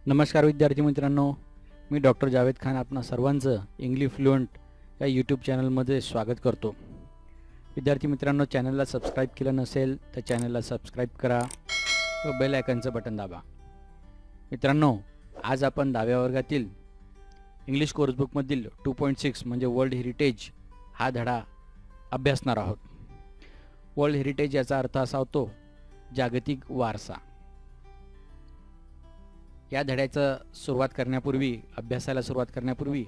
नमस्कार विद्यार्थी मित्रांनो, मी डॉक्टर जावेद खान आपणा सर्वांचं इंग्लिश फ्लुएंट या यूट्यूब चॅनलमध्ये स्वागत करतो. विद्यार्थी मित्रांनो, चॅनलला सबस्क्राईब केलं नसेल तर चॅनलला सबस्क्राईब करा व बेल आयकॉनचं बटन दाबा. मित्रांनो, आज आपण 10व्या वर्गातील इंग्लिश कोर्सबुकमधील 2.6 म्हणजे वर्ल्ड हेरिटेज हा धडा अभ्यासणार आहोत. वर्ल्ड हेरिटेज याचा अर्थ असा होतो जागतिक वारसा. या धड्याचं अभ्यासाला सुरुवात करण्यापूर्वी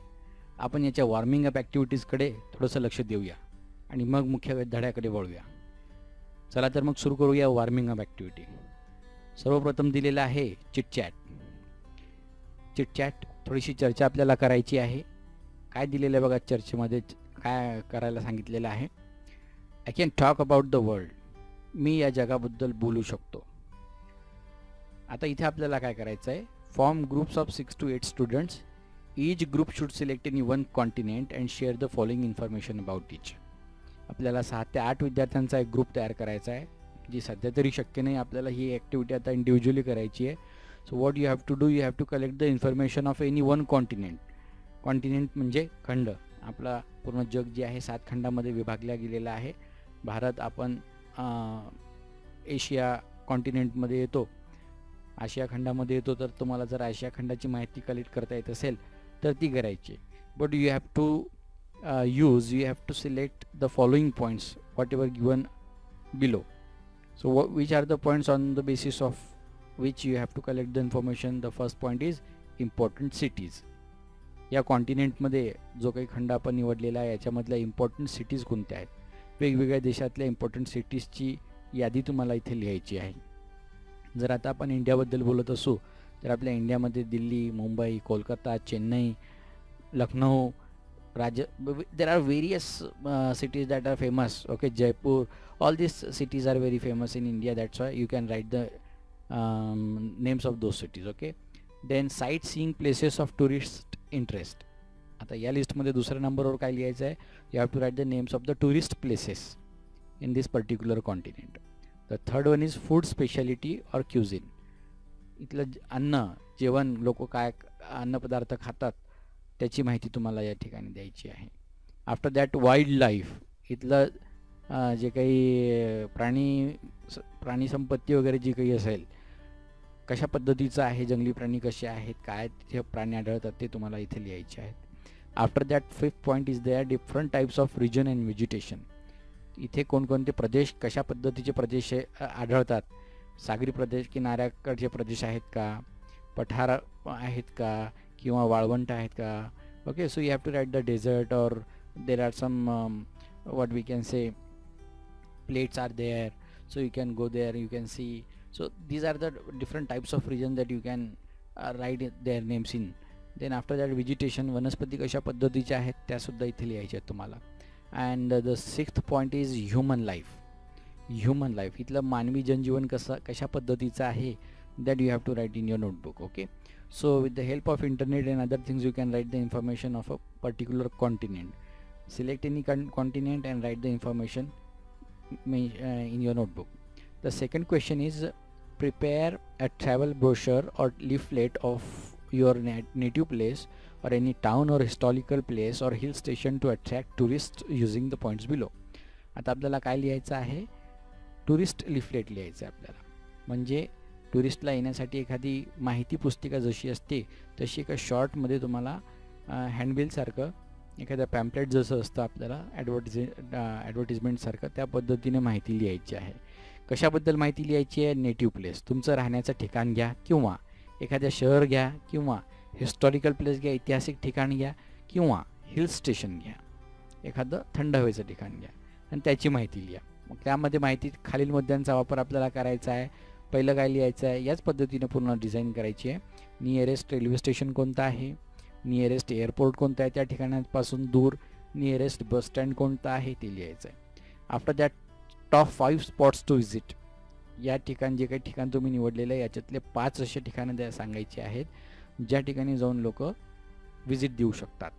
आपण याच्या वॉर्मिंग अप ॲक्टिव्हिटीजकडे थोडंसं लक्ष देऊया आणि मग मुख्य धड्याकडे वळूया. चला तर मग सुरू करूया वॉर्मिंग अप ॲक्टिव्हिटी. सर्वप्रथम दिलेलं आहे चिटचॅट. थोडीशी चर्चा आपल्याला करायची आहे. काय दिलेलं आहे बघा, चर्चेमध्ये काय करायला सांगितलेलं आहे. I can talk about the world. मी या जगाबद्दल बोलू शकतो. आता इथे आपल्याला काय करायचं आहे, form groups of 6 to 8 students. Each group should select any one continent and share the following information about इच. आपल्याला 6 ते 8 विद्यार्थ्यांचा एक ग्रुप तयार करायचा आहे, जी सध्या तरी शक्य नाही. आपल्याला ही ॲक्टिव्हिटी आता इंडिव्हिज्युअली करायची आहे. So what you have to do, you have to collect the information of any one continent. Continent म्हणजे खंड. आपला पूर्ण जग जे आहे 7 खंडामध्ये विभागल्या गेलेला आहे. भारत आपण एशिया कॉन्टिनेंटमध्ये येतो, आशिया खंडामध्ये येतो. तर तुम्हाला जर आशिया खंडाची माहिती कलेक्ट करता येत असेल तर ती करायची. But you have to select the following points whatever given below. So which are the points on the basis of which you have to collect the information. The first point is important cities. या कॉन्टिनेंटमध्ये जो काही खंड आपण निवडलेला आहे याच्यामधल्या important cities कोणत्या आहेत, वेगवेगळ्या देशातल्या इम्पॉर्टंट सिटीजची यादी तुम्हाला इथे लिहायची आहे. जर आता आपण इंडियाबद्दल बोलत असू तर आपल्या इंडियामध्ये Delhi, Mumbai, Kolkata, Chennai, Lucknow, there are various cities that are famous. Okay, Jaipur, all these cities are very famous in India. That's why you can write the names of those cities. Okay, then sightseeing places of tourist interest. आता या लिस्टमध्ये दुसऱ्या नंबरवर काय लिहायचं आहे, you have to write the names of the tourist places in this particular continent. The third one is food speciality or cuisine. इथलं जेवण, लोक काय अन्नपदार्थ खातात त्याची माहिती तुम्हाला या ठिकाणी द्यायची आहे. After that wild life. इथलं जे काही प्राणी संपत्ती वगैरे जी काही असेल, कशा पद्धतीचं आहे, जंगली प्राणी कसे आहेत, काय तिथे प्राणी आढळतात ते तुम्हाला इथे लिहायचे आहेत. After that fifth point is there different types of region and vegetation. इथे कोणकोणते प्रदेश, कशा पद्धतीचे प्रदेश आढळतात. सागरी प्रदेश, किनाऱ्याकडचे प्रदेश आहेत का, पठार आहेत का, किंवा वाळवंट आहेत का. Okay, so you have to write the desert or there are some what we can say plates are there. So you can go there, you can see. So these are the different types of region that you can write their names in. Then after that vegetation, वनस्पती कशा पद्धतीच्या आहेत त्यासुद्धा इथे लिहायच्या आहेत तुम्हाला. And the sixth point is human life. इथलं मानवी जनजीवन कशा पद्धतीचं आहे that you have to write in your notebook. Okay, so with the help of internet and other things you can write the information of a particular continent. Select any continent and write the information in your notebook. The second question is prepare a travel brochure or leaflet of your native place or any town or historical place or hill station to attract tourists using the points below. आता आपल्याला काय लिहायचं आहे, tourist leaflet लिहायचं आहे आपल्याला. म्हणजे टुरिस्टला येण्यासाठी एखादी माहिती पुस्तिका जशी असते तशी एका शॉर्टमध्ये तुम्हाला हँडबिलसारखं एखाद्या पॅम्पलेट जसं असतं आपल्याला ॲडव्हर्टिजमेंटसारखं त्या पद्धतीने माहिती लिहायची आहे. कशाबद्दल माहिती लिहायची आहे, नेटिव्ह प्लेस, तुमचं राहण्याचं ठिकाण घ्या, किंवा एखाद्या शहर घ्या, किंवा हिस्टॉरिकल प्लेस घ्या, ऐतिहासिक ठिकाण घ्या, किंवा हिल स्टेशन घ्या, एखादं थंड हवेचं ठिकाण घ्या आणि त्याची माहिती लिहा. मग त्यामध्ये माहिती खालील मुद्द्यांचा वापर आपल्याला करायचा आहे. पहिलं काय लिहायचं आहे, याच पद्धतीने पूर्ण डिझाईन करायची आहे. नियरेस्ट रेल्वे स्टेशन कोणतं आहे, नियरेस्ट एअरपोर्ट कोणतं आहे, त्या ठिकाणापासून दूर नियरेस्ट बस स्टँड कोणतं आहे ते लिहायचं आहे. After that top 5 spots to visit. या ठिकाण जे काही ठिकाण तुम्ही निवडलेलं आहे याच्यातले 5 असे ठिकाणं सांगायचे आहेत ज्या ठिकाणी जाऊन लोक व्हिजिट देऊ शकतात.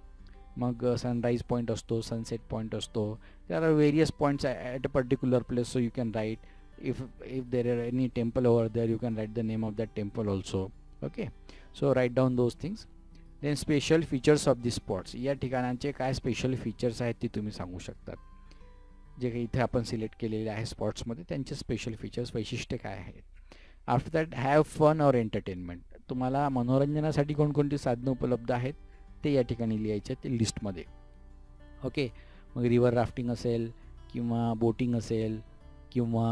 मग सनराईज पॉईंट असतो, सनसेट पॉईंट असतो. There are various points at a particular place, so you can right. if there are any temple over there, you can write the name of that temple also. Okay. So write down those things. Then special features of the spots. या ठिकाणांचे काय special features आहेत ते तुम्ही सांगू शकतात. जे काही इथे आपण सिलेक्ट केलेले आहे स्पॉट्समध्ये त्यांचे स्पेशल फीचर्स वैशिष्ट्य काय आहेत. After that have fun or entertainment. तुम्हाला मनोरंजनासाठी कोणकोणती साधनं उपलब्ध आहेत ते या ठिकाणी लिहायचे ते लिस्टमध्ये. ओके. मग रिव्हर राफ्टिंग असेल किंवा बोटिंग असेल किंवा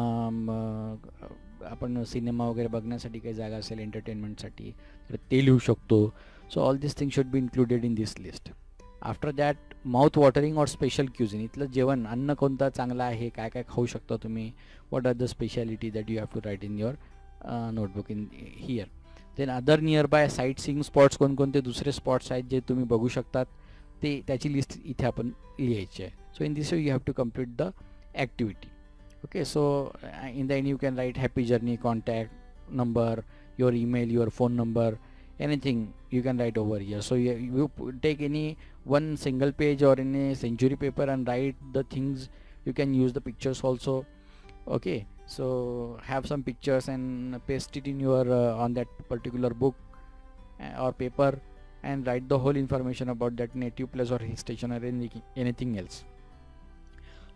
आपण सिनेमा वगैरे बघण्यासाठी काही जागा असेल एंटरटेनमेंटसाठी तर ते लिहू शकतो. So all this thing should be included in this list. After that mouth watering or special cuisine. इथलं जेवण अन्न कोणतं चांगलं आहे, काय काय खाऊ शकता तुम्ही, what are the speciality that you have to write in your notebook in here. Then other nearby sightseeing spots. कोणकोणते दुसरे स्पॉट्स आहेत जे तुम्ही बघू शकतात ते त्याची लिस्ट इथे आपण लिहायची आहे. So in this way you have to complete the activity. Okay, so in the end you can write happy journey, contact number, your email, your phone number, anything you can write over here. So you take any one single page or any century paper and write the things. You can use the pictures also. Okay, so have some pictures and paste it in your on that particular book or paper and write the whole information about that native place or hill station or anything else.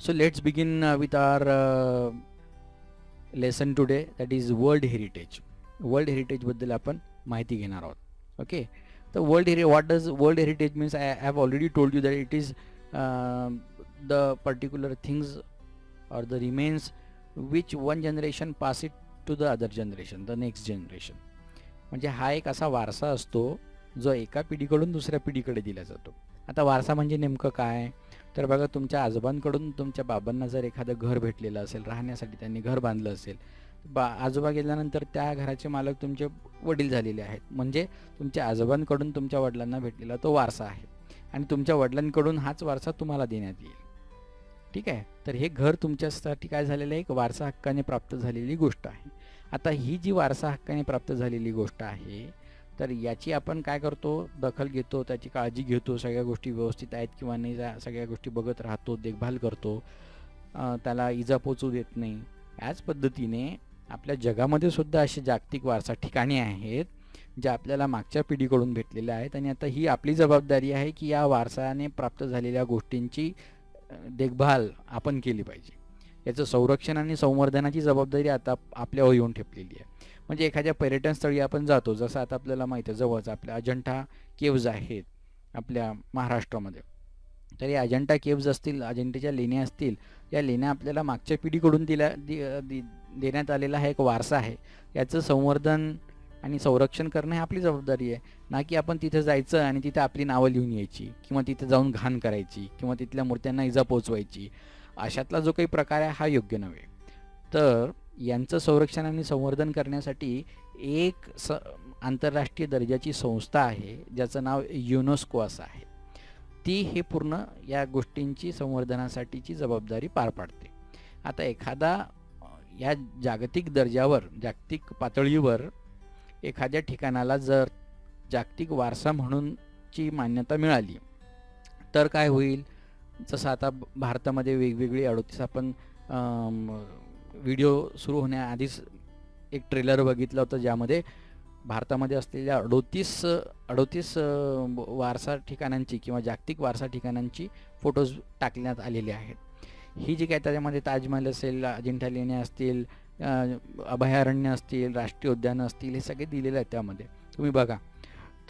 So let's begin with our lesson today, that is World Heritage. World Heritage बद्दल आपण माहिती घेणार आहोत. Okay, the what does World Heritage means? I have already told you that it is the particular things or the remains which one generation pass it to the other generation, the next generation. म्हणजे हा एक असा वारसा असतो जो एका पिढीकडून दुसऱ्या पिढीकडे दिला जातो. आता वारसा म्हणजे नेमकं काय, तर बघा तुमच्या आजोबांकडून तुमच्या बाबांना जर एखादं घर भेटलेलं असेल, राहण्यासाठी त्यांनी घर बांधलं असेल, आजोबा गेल्यानंतर त्या घराचे मालक तुमचे वडील झालेले आहेत. म्हणजे तुमच्या आजोबांकडून तुमच्या वडिलांना भेटलेला तो वारसा आहे आणि तुमच्या वडिलांकडून हाच वारसा तुम्हाला देण्यात येईल. ठीक आहे. तर हे घर तुमच्यासाठी काय झालेलं आहे, एक वारसा हक्काने प्राप्त झालेली गोष्ट आहे. आता ही जी वारसा हक्काने प्राप्त झालेली गोष्ट आहे तर याची आपण काय करतो, दखल घेतो, त्याची काळजी घेतो, सगळ्या गोष्टी व्यवस्थित आहेत किंवा नाही सगळ्या गोष्टी बघत राहतो, देखभाल करतो, त्याला इजा पोचू देत नाही. याच पद्धतीने आपल्या जगामध्ये सुद्धा असे जागतिक वारसा ठिकाणे आहेत जे आपल्याला मागच्या पिढीकडून भेटलेले आहेत आणि आता ही आपली जबाबदारी आहे की या वारसाने प्राप्त झालेल्या गोष्टींची देखभाल आपण केली पाहिजे. याचं संरक्षण आणि संवर्धनाची जबाबदारी आता आपल्यावर येऊन ठेपलेली आहे. म्हणजे एखाद्या पर्यटन स्थळी आपण जातो, जसं आता आपल्याला माहिती आहे जवळच आपल्या अजंठा केव्ज आहेत आपल्या महाराष्ट्रामध्ये. तर या अजंठा केव्ज असतील, अजंठ्याच्या लेण्या असतील, या लेण्या आपल्याला मागच्या पिढीकडून देण्यात आलेला हा एक वारसा आहे. याचं संवर्धन आणि संरक्षण करणं ही आपली जबाबदारी आहे, ना की आपण तिथे जायचं आणि तिथे आपली नावं लिहून यायची किंवा तिथे जाऊन घाण करायची किंवा तिथल्या मूर्त्यांना इजा पोचवायची. अशातला जो काही प्रकार आहे हा योग्य नव्हे. तर यांचं संरक्षण आणि संवर्धन करण्यासाठी एक आंतरराष्ट्रीय दर्जाची संस्था आहे ज्याचं नाव युनेस्को असं आहे. ती हे पूर्ण या गोष्टींची संवर्धनासाठीची जबाबदारी पार पाडते. आता एखादा या जागतिक दर्जावर, जागतिक पातळीवर एखाद्या ठिकाणाला जर जागतिक वारसा म्हणूनची मान्यता मिळाली तर काय होईल, जसं आता भारतामध्ये वेगवेगळी 38 आपण व्हिडिओ सुरू होण्याआधीच एक ट्रेलर बघितलं होतं ज्यामध्ये भारतामध्ये असलेल्या 38 वारसा ठिकाणांची किंवा जागतिक वारसा ठिकाणांची फोटोज टाकण्यात आलेले आहेत. ही जी काय त्याच्यामध्ये ताजमहल असेल, अजिंठा लेण्या असतील, अभयारण्य असतील, राष्ट्रीय उद्यानं असतील, हे सगळे दिलेले आहेत त्यामध्ये. तुम्ही बघा,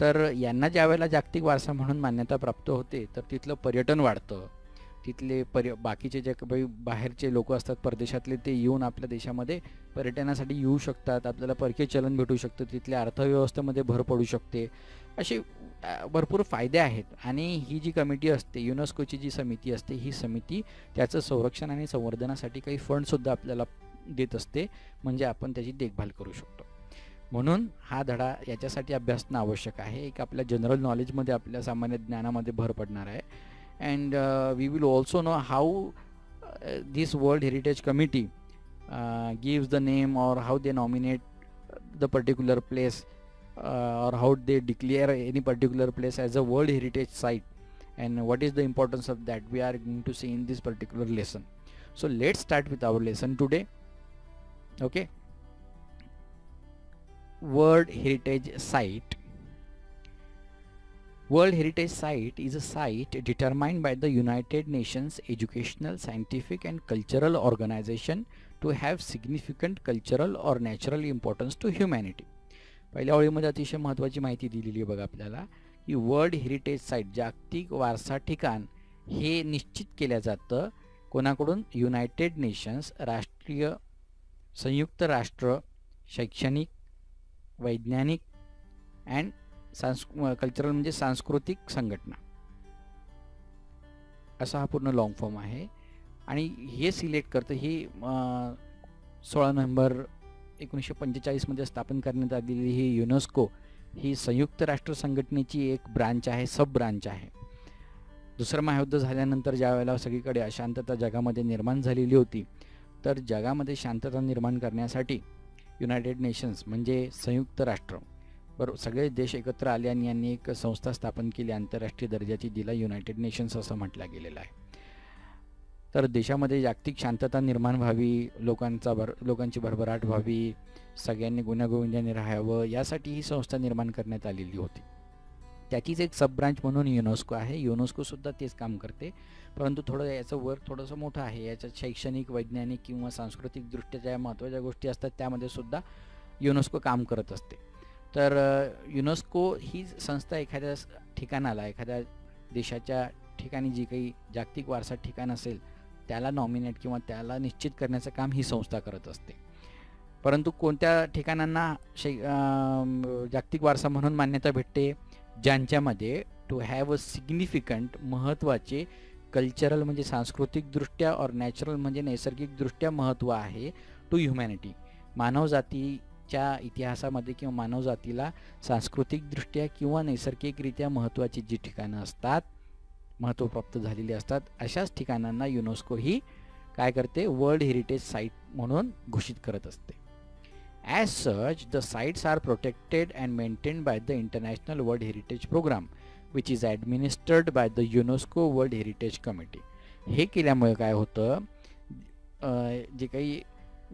तर यांना ज्या वेळेला जागतिक वारसा म्हणून मान्यता प्राप्त होते तर तिथलं पर्यटन वाढतं. तिथले बाकीचे जे काही बाहेरचे लोक असतात परदेशातले, ते येऊन आपल्या देशामध्ये पर्यटनासाठी येऊ शकतात, आपल्याला परकीय चलन भेटू शकतं, तिथल्या अर्थव्यवस्थेमध्ये भर पडू शकते. असे भरपूर फायदे आहेत. आणि ही जी कमिटी असते, युनेस्कोची जी समिती असते, ही समिती त्याचं संरक्षण आणि संवर्धनासाठी काही फंडसुद्धा आपल्याला देत असते, म्हणजे आपण त्याची देखभाल करू शकतो. म्हणून हा धडा याच्यासाठी अभ्यासणं आवश्यक आहे. एक आपल्या जनरल नॉलेजमध्ये, आपल्या सामान्य ज्ञानामध्ये भर पडणार आहे. And we will also know how this World Heritage Committee gives the name or how they nominate the particular place or how they declare any particular place as a World Heritage Site, and what is the importance of that we are going to see in this particular lesson. So let's start with our lesson today. Okay, World Heritage Site. World Heritage Site is a site determined by the United Nations Educational, Scientific and Cultural Organization to have significant cultural or natural importance to humanity. पहिल्या ओळीमध्ये अतिशय महत्त्वाची माहिती दिलेली आहे बघा आपल्याला की वर्ल्ड हेरिटेज साईट जागतिक वारसा ठिकाण हे निश्चित केलं जातं कोणाकडून? युनायटेड नेशन्स राष्ट्रीय संयुक्त राष्ट्र शैक्षणिक वैज्ञानिक अँड कल्चरल म्हणजे सांस्कृतिक संघटना असा हा पूर्ण लॉंग फॉर्म आहे. आणि हे सिलेक्ट करतं ही 16 नोव्हेंबर 1945 मध्ये स्थापन करण्यात आलेली ही युनेस्को ही संयुक्त राष्ट्र संघटनेची एक ब्रांच आहे, सब ब्रांच आहे. दुसरं महायुद्ध झाल्यानंतर ज्या वेळेला सगळीकडे अशांतता जगामध्ये निर्माण झालेली होती तर जगामध्ये शांतता निर्माण करण्यासाठी युनायटेड नेशन्स म्हणजे संयुक्त राष्ट्र बरोबर सगळे देश एकत्र आले आणि यांनी एक संस्था स्थापन केली, आंतरराष्ट्रीय दर्जाची दिला युनायटेड नेशन्स असं म्हटलं गेलेलं आहे. तर देशामध्ये जागतिक शांतता निर्माण व्हावी, लोकांची भरभराट व्हावी, सगळ्यांनी गुण्यागोविंदाने राहावं यासाठी ही संस्था निर्माण करण्यात आलेली होती. त्याचीच एक सब ब्रांच म्हणून युनेस्को आहे. युनेस्कोसुद्धा तेच काम करते, परंतु थोडं याचं वर्क थोडंसं मोठं आहे. याच्यात शैक्षणिक वैज्ञानिक किंवा सांस्कृतिकदृष्ट्या ज्या महत्त्वाच्या गोष्टी असतात त्यामध्ये सुद्धा युनेस्को काम करत असते. तर युनेस्को ही संस्था एखाद्या ठिकाणाला एखाद्या देशाच्या ठिकाणी जी काही जागतिक वारसा ठिकाण असेल त्याला नॉमिनेट किंवा त्याला निश्चित करण्याचं काम ही संस्था करत असते. परंतु कोणत्या ठिकाणांना जागतिक वारसा म्हणून मान्यता भेटते? ज्यांच्यामध्ये टू हॅव अ सिग्निफिकंट महत्त्वाचे कल्चरल म्हणजे सांस्कृतिकदृष्ट्या और नॅचरल म्हणजे नैसर्गिकदृष्ट्या महत्त्व आहे टू ह्युमॅनिटी. मानवजातीच्या इतिहासामध्ये किंवा मानवजातीला सांस्कृतिकदृष्ट्या किंवा नैसर्गिकरित्या महत्त्वाची जी ठिकाणं असतात महत्त्वप्राप्त झालेली असतात अशाच ठिकाणांना युनेस्को ही काय करते? वर्ल्ड हेरिटेज साईट म्हणून घोषित करत असते. As such, the sites are protected and maintained by the International World Heritage Program, which is administered by the UNESCO World Heritage Committee. हे केल्यामुळे काय होतं? जे काही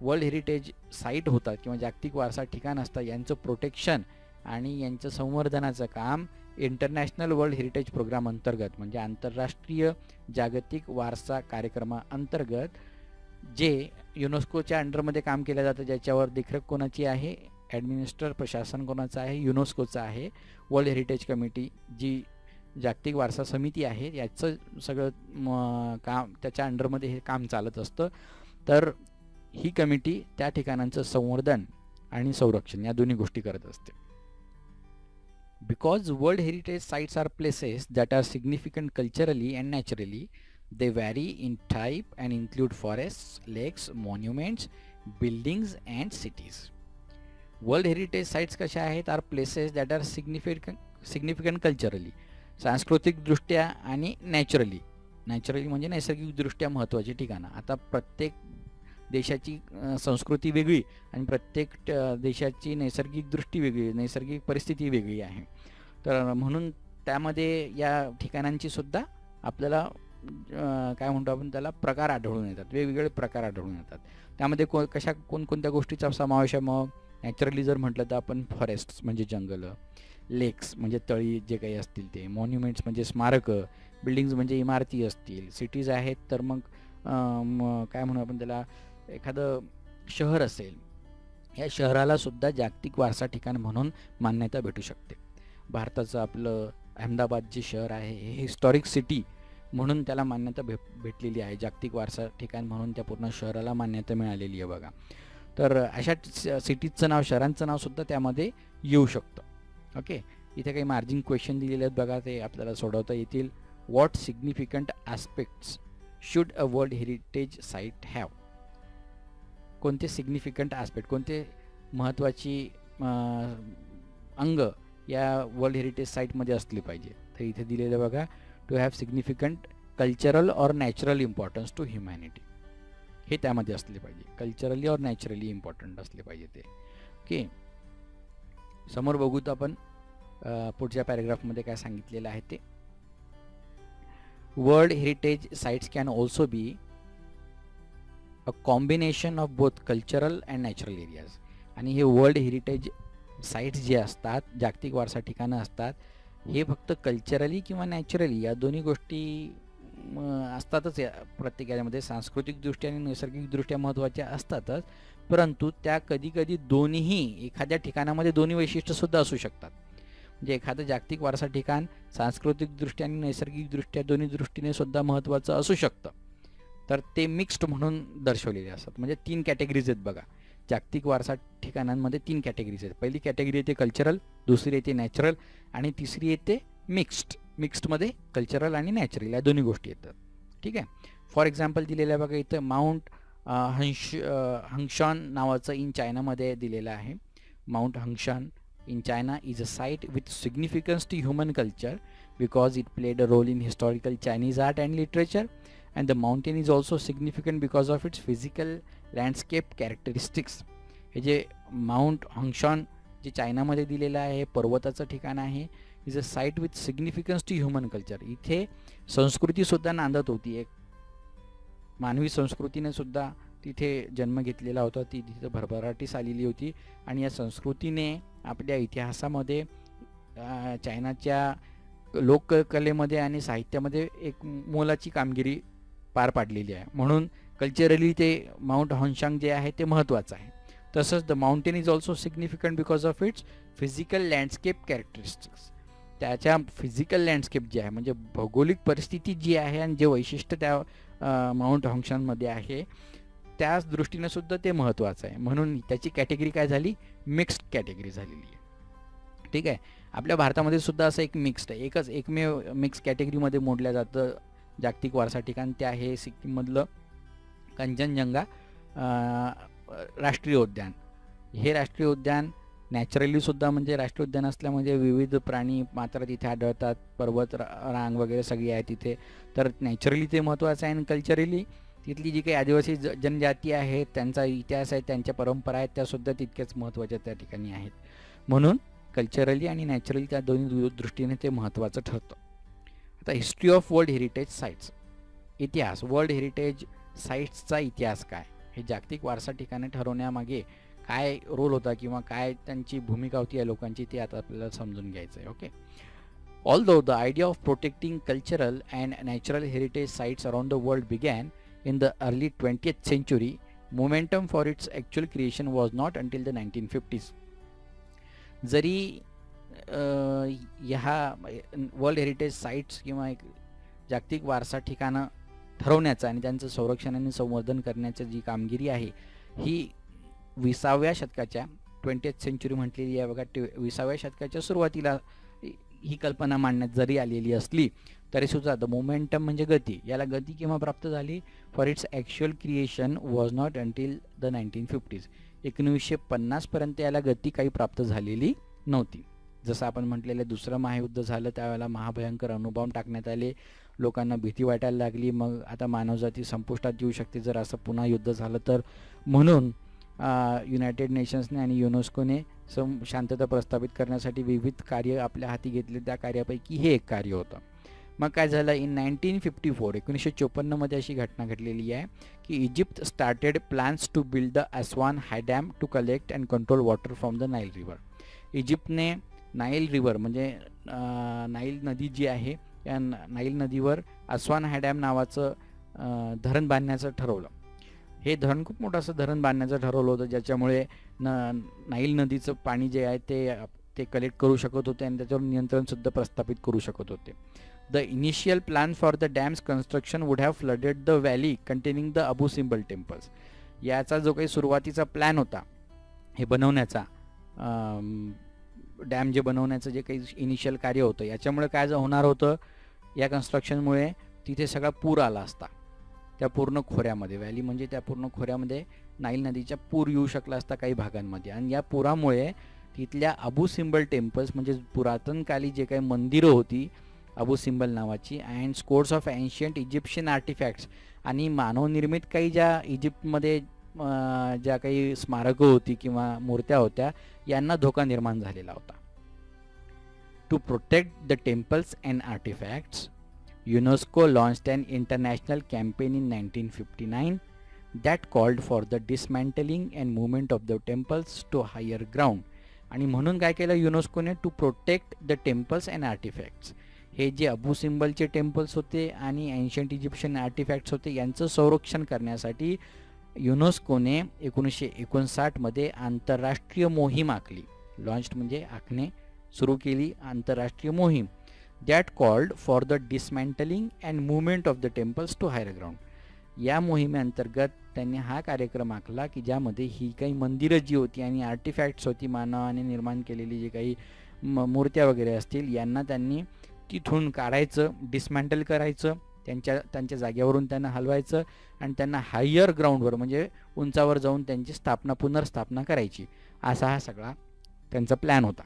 वर्ल्ड हेरिटेज साईट होतात किंवा जागतिक वारसा ठिकाण असतात यांचं प्रोटेक्शन आणि यांचं संवर्धनाचं काम इंटरनॅशनल वर्ल्ड हेरिटेज प्रोग्राम अंतर्गत म्हणजे आंतरराष्ट्रीय जागतिक वारसा कार्यक्रमाअंतर्गत जे युनेस्कोच्या अंडरमध्ये काम केलं जातं ज्याच्यावर देखरेख कोणाची आहे? ॲडमिनिस्टर प्रशासन कोणाचं आहे? युनेस्कोचं आहे. वर्ल्ड हेरिटेज कमिटी जी जागतिक वारसा समिती आहे याचं सगळं काम त्याच्या अंडरमध्ये हे काम चालत असतं. तर ही कमिटी त्या ठिकाणांचं संवर्धन आणि संरक्षण या दोन्ही गोष्टी करत असते. Because world heritage sites are places that are significant culturally and naturally. They vary in type and include forests, lakes, monuments, buildings and cities. World Heritage Sites कशा आहेत? Are places that are significant culturally, सांस्कृतिकदृष्ट्या आणि naturally म्हणजे नैसर्गिकदृष्ट्या महत्त्वाची ठिकाणं. आता प्रत्येक देशाची संस्कृती वेगळी आणि प्रत्येक देशाची नैसर्गिक दृष्टी वेगळी, नैसर्गिक परिस्थिती वेगळी आहे. तर म्हणून त्यामध्ये या ठिकाणांची सुद्धा आपल्याला काय म्हणतो आपण त्याला प्रकार आढळून येतात, वेगवेगळे प्रकार आढळून येतात. त्यामध्ये कोणकोणत्या गोष्टीचा समावेश आहे? मग नॅचरली जर म्हटलं तर आपण फॉरेस्ट्स म्हणजे जंगलं, लेक्स म्हणजे तळी जे काही असतील ते, मॉन्युमेंट्स म्हणजे स्मारकं, बिल्डिंग्स म्हणजे इमारती असतील, सिटीज आहेत तर मग काय म्हणू आपण त्याला एखादं शहर असेल या शहराला सुद्धा जागतिक वारसा ठिकाण म्हणून मान्यता भेटू शकते. भारताचं आपलं अहमदाबाद जे शहर आहे हे हिस्टॉरिक सिटी म्हणून त्याला मान्यता भेटलेली आहे. जागतिक वारसा ठिकाण म्हणून त्या पूर्ण शहराला मान्यता मिळालेली आहे बघा. तर अशा सिटीजचं नाव शहरांचं नावसुद्धा त्यामध्ये येऊ शकतं. ओके, इथे काही मार्जिन क्वेश्चन दिलेले आहेत बघा, ते आपल्याला सोडवता येतील. What significant aspects should a world heritage site have? कोणते सिग्निफिकंट ॲस्पेक्ट, कोणते महत्त्वाची अंग या वर्ल्ड हेरिटेज साईटमध्ये असले पाहिजे? तर इथे दिलेलं बघा, टू हॅव सिग्निफिकंट कल्चरल और नॅचरल इम्पॉर्टन्स टू ह्युमॅनिटी. हे त्यामध्ये असले पाहिजे, कल्चरली और नॅचरली इम्पॉर्टंट असले पाहिजे ते. ओके, समोर बघूत आपण पुढच्या पॅरेग्राफमध्ये काय सांगितलेलं आहे ते. World heritage sites can also be a combination of both cultural and natural areas. आणि हे वर्ल्ड हेरिटेज साईट्स जे असतात, जागतिक वारसा ठिकाणं असतात, हे फक्त कल्चरली किंवा नॅचरली या दोन्ही गोष्टी असतातच या प्रत्येक याच्यामध्ये. सांस्कृतिकदृष्ट्या आणि नैसर्गिकदृष्ट्या महत्त्वाच्या असतातच, परंतु त्या कधीकधी दोन्हीही एखाद्या ठिकाणामध्ये दोन्ही वैशिष्ट्यसुद्धा असू शकतात. म्हणजे एखादं जागतिक वारसा ठिकाण सांस्कृतिकदृष्ट्या आणि नैसर्गिकदृष्ट्या दोन्ही दृष्टीने सुद्धा महत्त्वाचं असू शकतं, तर ते मिक्स्ड म्हणून दर्शवलेले असतात. म्हणजे 3 कॅटेगरीज आहेत बघा, जागतिक वारसा ठिकाणांमध्ये 3 कॅटेगरीज आहेत. पहिली कॅटेगरी येते कल्चरल, दुसरी येते नॅचरल आणि तिसरी येते मिक्स्ड. मिक्स्डमध्ये कल्चरल आणि नॅचरल या दोन्ही गोष्टी येतात. ठीक आहे. फॉर एक्झाम्पल दिलेलं आहे बघा इथं, माउंट हंगशॉन नावाचं इन चायनामध्ये दिलेलं आहे. Mount Huangshan in China is a site with significance to human culture because it played a role in historical Chinese art and literature, and the mountain is also significant because of its physical landscape characteristics. हे जे mount हंगशॉन जे चायनामध्ये दिलेलं आहे, पर्वताचं ठिकाण आहे, is a site with significance to human culture. इथे संस्कृतीसुद्धा नांदत होती, एक मानवी संस्कृतीने सुद्धा तिथे जन्म घेतलेला होता, ती तिथे भरभराटीस आलेली होती आणि या संस्कृतीने आपल्या इतिहासामध्ये चायनाच्या लोककलेमध्ये आणि साहित्यामध्ये एक मोलाची कामगिरी पार पाडलेली आहे. म्हणून कल्चरली ते माउंट हंगशॉन जे आहे ते महत्त्वाचं आहे. तसंच the mountain is also significant because of its physical landscape characteristics. त्याच्या फिजिकल लँडस्केप जे आहे म्हणजे भौगोलिक परिस्थिती जी आहे आणि जे वैशिष्ट्य त्या माउंट हंगशॉनमध्ये आहे त्याच दृष्टीने सुद्धा ते महत्त्वाचं आहे. म्हणून त्याची कॅटेगरी काय झाली, मिक्स्ड कॅटेगरी झालेली आहे. ठीक आहे. आपल्या भारतामध्ये सुद्धा असं एक मिक्स्ड आहे, एकमेव मिक्स कॅटेगरीमध्ये मोडलं जातं जागतिक वारसा ठिकाण, ते आहे सिक्कीममधलं कंचनजंगा राष्ट्रीय उद्यान. हे राष्ट्रीय उद्यान नॅचरलीसुद्धा म्हणजे राष्ट्रीय उद्यान असल्यामुळे विविध प्राणी मात्र तिथे आढळतात, पर्वत रांग वगैरे सगळी आहे तिथे, तर नॅचरली ते महत्त्वाचं आहे. आणि कल्चरली तिथली जी काही आदिवासी जनजाती आहेत, त्यांचा इतिहास आहे, त्यांच्या परंपरा आहेत, त्यासुद्धा तितक्याच महत्त्वाच्या त्या ठिकाणी आहेत. म्हणून कल्चरली आणि नॅचरली त्या दोन्ही दृष्टीने ते महत्त्वाचं ठरतं. आता history of world heritage sites. इतिहास, वर्ल्ड हेरिटेज साईट्सचा इतिहास काय, हे जागतिक वारसा ठिकाणे ठरवण्यामागे काय रोल होता किंवा काय त्यांची भूमिका होती या लोकांची, ते आता आपल्याला समजून घ्यायचं आहे. Okay. Although the idea of protecting cultural and natural heritage sites around the world began in the early 20th century, momentum for its actual creation was not until the 1950s. जरी ह्या वर्ल्ड हेरिटेज साईट्स किंवा एक जागतिक वारसा ठिकाणं ठरवण्याचं आणि त्यांचं संरक्षण आणि संवर्धन करण्याची जी कामगिरी आहे ही 20व्या शतकाच्या 20th सेंचुरी म्हटलेली आहे बघा, 20व्या शतकाच्या सुरुवातीला ही कल्पना मांडण्यात जरी आलेली असली तरीसुद्धा द मोमेंटम म्हणजे गती, याला गती केव्हा प्राप्त झाली, for its actual creation was not until the 1950s. 1950पर्यंत याला गती काही प्राप्त झालेली नव्हती. जसं आपण म्हटलेलं दुसरं महायुद्ध झालं त्यावेळेला महाभयंकर अणुबॉम्ब टाकण्यात आले, लोकांना भीती वाटायला लागली, मग आता मानवजाती संपुष्टात येऊ शकते जर असं पुन्हा युद्ध झालं तर. म्हणून युनायटेड नेशन्सने आणि युनेस्कोने शांतता प्रस्थापित करण्यासाठी विविध कार्य आपल्या हाती घेतले, त्या कार्यापैकी हे एक कार्य होतं. मग काय झालं, इन 1954 1954मध्ये अशी घटना घडलेली आहे की Egypt started plans to build the Aswan high dam to collect and control water from the Nile river. इजिप्तने नाईल रिव्हर म्हणजे नाईल नदी जी आहे या नाईल नदीवर अस्वान हाय डॅम नावाचं धरण बांधण्याचं ठरवलं. हे धरण खूप मोठं असं धरण बांधण्याचं ठरवलं होतं ज्याच्यामुळे नाईल नदीचं पाणी जे आहे ते कलेक्ट करू शकत होते आणि त्याच्यावर नियंत्रणसुद्धा प्रस्थापित करू शकत होते. The initial plan for the dams construction would have flooded the valley containing the Abu Simbel temples. याचा जो काही सुरुवातीचा प्लॅन होता हे बनवण्याचा, डॅम जे बनवण्याचं जे काही इनिशियल कार्य होतं याच्यामुळे काय होणार होतं, या कन्स्ट्रक्शनमुळे तिथे सगळा पूर आला असता त्या पूर्ण खोऱ्यामध्ये, व्हॅली म्हणजे त्या पूर्ण खोऱ्यामध्ये नाईल नदीच्या पूर येऊ शकला असता काही भागांमध्ये, आणि या पुरामुळे तिथल्या अबू सिम्बल टेम्पल्स म्हणजे पुरातनकाली जे काही मंदिरं होती अबू सिम्बल नावाची, and scores of ancient Egyptian artefacts आणि मानवनिर्मित काही ज्या इजिप्तमध्ये ज्या काही स्मारकं होती किंवा मूर्त्या होत्या यांना धोका निर्माण झालेला होता. To protect the temples and artefacts, UNESCO launched an international campaign in 1959 that called for the dismantling and movement of the temples to higher ground आणि म्हणून काय केलं युनेस्कोने, to protect the temples and artifacts. हे जे Abu सिम्बलचे temples होते आणि ancient Egyptian artefacts होते यांचं संरक्षण करण्यासाठी युनेस्कोने 1959 मध्ये आंतरराष्ट्रीय मोहीम आखली. लॉन्च्ड म्हणजे आखणे, सुरू केली आंतरराष्ट्रीय मोहीम. That called for the dismantling and movement of the temples to higher ground. या मोहिमेअंतर्गत त्यांनी हा कार्यक्रम आखला की ज्यामध्ये ही काही मंदिरं जी होती आणि आर्टिफॅक्ट्स होती, मानवाने निर्माण केलेली जे काही मूर्त्या वगैरे असतील, यांना त्यांनी तिथून काढायचं, डिसमॅन्टल करायचं, त्यांच्या जागेवरून त्यांना हलवायचं आणि त्यांना हायर ग्राउंडवर म्हणजे उंचावर जाऊन त्यांची पुनर्स्थापना करायची. असा हा सगळा त्यांचा प्लॅन होता.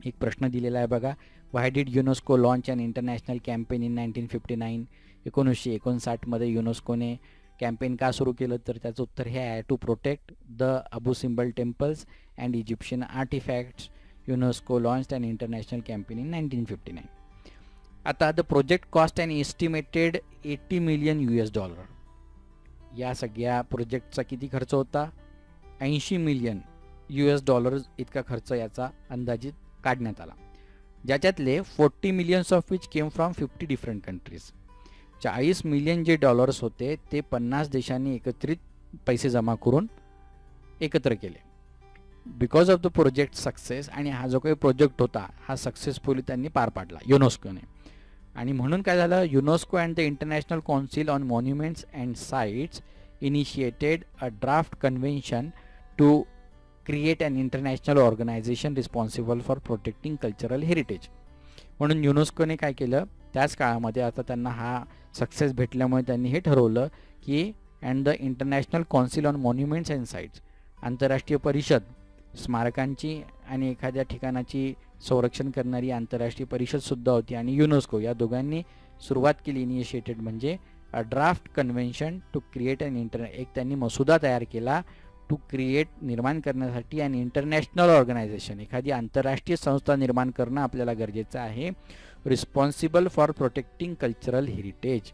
एक प्रश्न दिलेला आहे बघा, why did UNESCO launch an international campaign in 1959. 1959 मध्ये युनेस्कोने कॅम्पेन का सुरू केलं, तर त्याचं उत्तर हे आहे, to protect the Abu Simbel temples and Egyptian artefacts. UNESCO launched an international campaign in 1959. आता the project cost and estimated $80 million. या सगळ्या प्रोजेक्टचा किती खर्च होता? $80 million इतका खर्च याचा अंदाजित काढण्यात आला, ज्याच्यातले 40 millions of which came from 50 different countries. 40 million जे डॉलर्स होते ते 50 देशांनी एकत्रित पैसे जमा करून एकत्र केले. Because of the project success, आणि हा जो काही प्रोजेक्ट होता हा सक्सेसफुली त्यांनी पार पाडला युनेस्कोने. आणि म्हणून काय झालं, UNESCO and the International Council on Monuments and Sites initiated a draft convention to create an international organisation responsible for protecting cultural heritage. म्हणून युनेस्कोने काय केलं, त्याच काळामध्ये आता त्यांना हा सक्सेस भेटल्यामुळे त्यांनी हे ठरवलं की and the International Council on Monuments and sites, आंतरराष्ट्रीय परिषद, स्मारकांची आणि एखाद्या ठिकाणाची संरक्षण करणारी आंतरराष्ट्रीय परिषदसुद्धा होती, आणि युनेस्को, या दोघांनी सुरुवात केली, इनिशिएटेड म्हणजे अ ड्राफ्ट कन्व्हेन्शन टू क्रिएट अन एक त्यांनी मसुदा तयार केला टू क्रिएट, निर्माण करण्यासाठी, आणि इंटरनॅशनल ऑर्गनायझेशन, एखादी आंतरराष्ट्रीय संस्था निर्माण करणं आपल्याला गरजेचं आहे, responsible for protecting cultural heritage.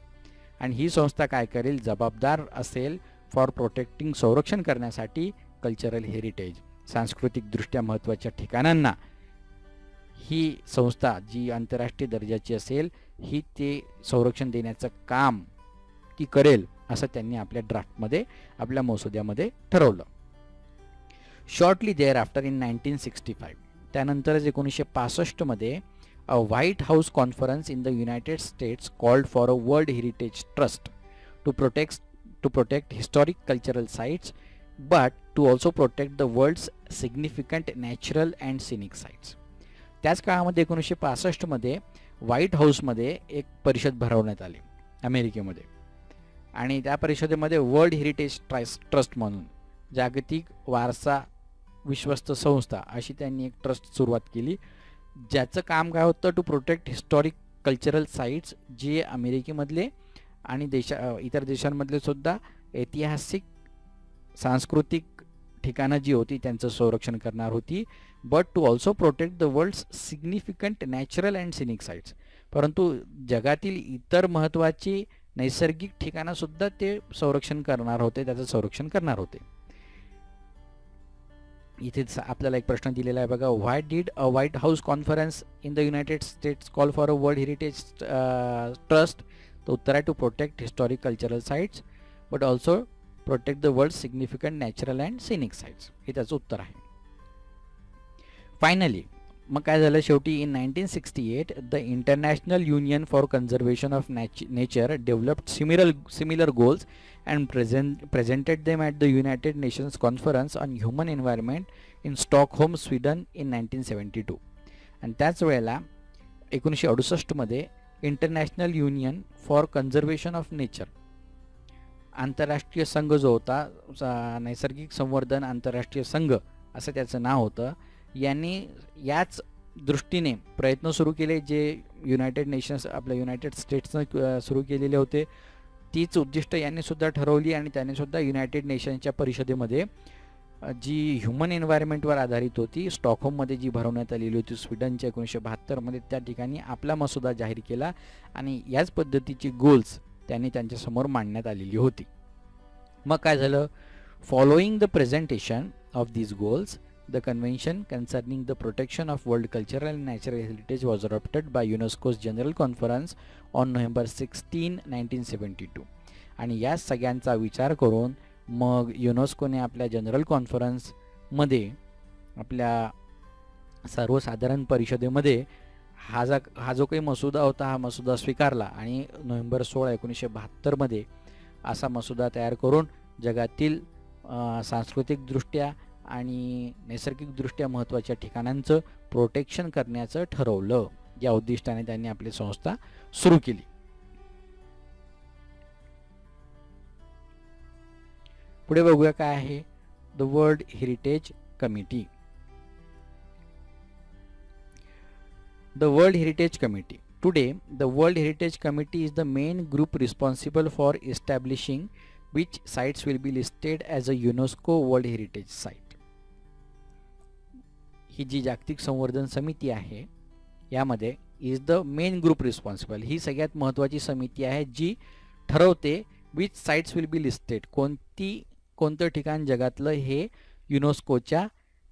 आणि ही संस्था काय करेल, जबाबदार असेल फॉर प्रोटेक्टिंग, संरक्षण करण्यासाठी कल्चरल हेरिटेज, सांस्कृतिकदृष्ट्या महत्त्वाच्या ठिकाणांना. ही संस्था जी आंतरराष्ट्रीय दर्जाची असेल ही ते संरक्षण देण्याचं काम ती करेल, असं त्यांनी आपल्या ड्राफ्टमध्ये, आपल्या मसुद्यामध्ये ठरवलं. शॉर्टली देअर आफ्टर इन 1965, त्यानंतरच 1965 मध्ये a White House conference in the United States called for a world heritage trust to protect historic cultural sites but to also protect the world's significant natural and scenic sites. त्याच काळामध्ये 1965 मध्ये white हाऊसमध्ये एक परिषद भरवण्यात आली अमेरिकेमध्ये, आणि त्या परिषदेमध्ये वर्ल्ड हेरिटेज ट्रस्ट म्हणून जागतिक वारसा विश्वस्त संस्था अशी त्यांनी एक ट्रस्ट सुरुवात केली, ज्याचं काम काय होतं, to protect historic cultural sites, जे अमेरिकेमधले आणि इतर देशांमधले सुद्धा ऐतिहासिक सांस्कृतिक ठिकाणं जी होती त्यांचं संरक्षण करणार होती, but to also protect the world's significant natural and scenic sites, परंतु जगातील इतर महत्त्वाची नैसर्गिक ठिकाणंसुद्धा ते संरक्षण करणार होते, त्याचं संरक्षण करणार होते. इथे आपल्याला एक प्रश्न दिलेला आहे बघा, why did a White House conference in the United States call for a world heritage trust. तर उत्तर आहे, to protect historic cultural sites but also protect the world significant natural and scenic sites, हे त्याचं उत्तर आहे. Finally मग काय झालं, शेवटी in 1968 the International Union for Conservation of Nature developed similar goals and presented them at the United Nations Conference on Human environment in Stockholm Sweden in 1972. आणि त्याच वेळेला 1968 मध्ये international Union for Conservation of nature, आंतरराष्ट्रीय संघ जो होता, नैसर्गिक संवर्धन आंतरराष्ट्रीय संघ असं त्याचं नाव होतं, यांनी याच दृष्टीने प्रयत्न सुरू केले जे युनायटेड नेशन्स, आपल्या युनायटेड स्टेट्सनं सुरू केलेले होते. तीच उद्दिष्ट यांनी सुद्धा ठरवली, आणि त्यांनी सुद्धा युनायटेड नेशन्सच्या परिषदेमध्ये जी ह्युमन एन्व्हायरमेंटवर आधारित होती, स्टॉकहोममध्ये जी भरवण्यात आलेली होती स्वीडनच्या 1972 मध्ये, त्या ठिकाणी आपला मसुदा जाहीर केला, आणि याच पद्धतीची गोल्स त्यांनी त्यांच्यासमोर मांडण्यात आलेली होती. मग काय झालं, following the presentation of these goals The convention concerning the protection of world cultural and natural heritage was adopted by UNESCO's General Conference on November 16, 1972. आणि या सगळ्यांचा विचार करून मग युनेस्कोने आपल्या जनरल कॉन्फरन्समध्ये, आपल्या सर्वसाधारण परिषदेमध्ये हा जो काही मसुदा होता, हा मसुदा स्वीकारला आणि नोव्हेंबर 16, 1972 असा मसुदा तयार करून जगातील सांस्कृतिकदृष्ट्या आणि नैसर्गिकदृष्ट्या महत्त्वाच्या ठिकाणांचं प्रोटेक्शन करण्याचं ठरवलं. या उद्दिष्टाने त्यांनी आपली संस्था सुरू केली. पुढे बघूया काय आहे the world heritage committee. The World Heritage Committee. Today, the World Heritage Committee is the main group responsible for establishing which sites will be listed as a UNESCO World Heritage Site. ही जी जागतिक संवर्धन समिती आहे यामध्ये is the main group responsible, ही सगळ्यात महत्त्वाची समिती आहे जी ठरवते which sites will be listed, कोणतं ठिकाण जगातलं हे युनेस्कोच्या